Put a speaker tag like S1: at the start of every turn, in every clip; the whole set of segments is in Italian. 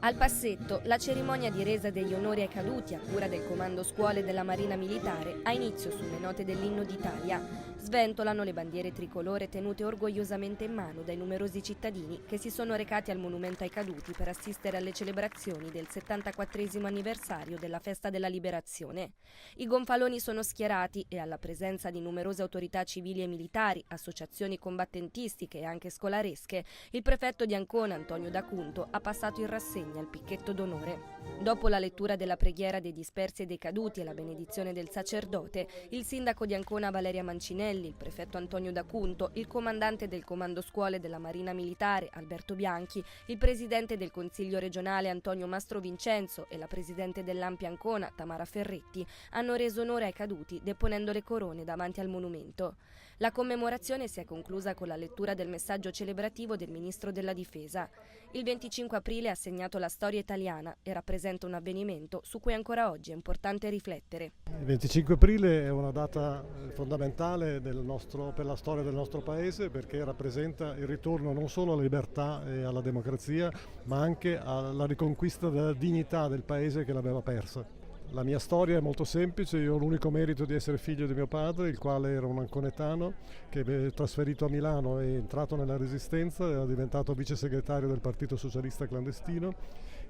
S1: Al Passetto, la cerimonia di resa degli onori ai caduti a cura del Comando Scuole della Marina Militare ha inizio sulle note dell'Inno d'Italia. Sventolano le bandiere tricolore tenute orgogliosamente in mano dai numerosi cittadini che si sono recati al monumento ai caduti per assistere alle celebrazioni del 74° anniversario della Festa della Liberazione. I gonfaloni sono schierati e alla presenza di numerose autorità civili e militari, associazioni combattentistiche e anche scolaresche, il prefetto di Ancona, Antonio D'Acunto, ha passato in rassegna il picchetto d'onore. Dopo la lettura della preghiera dei dispersi e dei caduti e la benedizione del sacerdote, il sindaco di Ancona Valeria Mancinelli, il prefetto Antonio D'Acunto, il comandante del Comando Scuole della Marina Militare Alberto Bianchi, il presidente del Consiglio regionale Antonio Mastro Vincenzo e la presidente dell'Ampi Ancona Tamara Ferretti hanno reso onore ai caduti deponendo le corone davanti al monumento. La commemorazione si è conclusa con la lettura del messaggio celebrativo del ministro della Difesa. Il 25 aprile ha segnato la storia italiana e rappresenta un avvenimento su cui ancora oggi è importante riflettere.
S2: Il 25 aprile è una data fondamentale per la storia del nostro Paese, perché rappresenta il ritorno non solo alla libertà e alla democrazia, ma anche alla riconquista della dignità del Paese che l'aveva persa. La mia storia è molto semplice, io ho l'unico merito di essere figlio di mio padre, il quale era un anconetano che è trasferito a Milano, è entrato nella Resistenza, era diventato vice segretario del Partito Socialista clandestino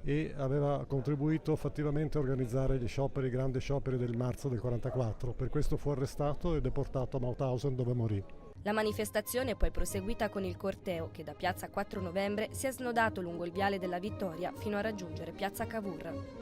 S2: e aveva contribuito fattivamente a organizzare i grandi scioperi del marzo del 1944. Per questo fu arrestato e deportato a Mauthausen, dove morì.
S1: La manifestazione è poi proseguita con il corteo che da piazza 4 novembre si è snodato lungo il viale della Vittoria fino a raggiungere piazza Cavour.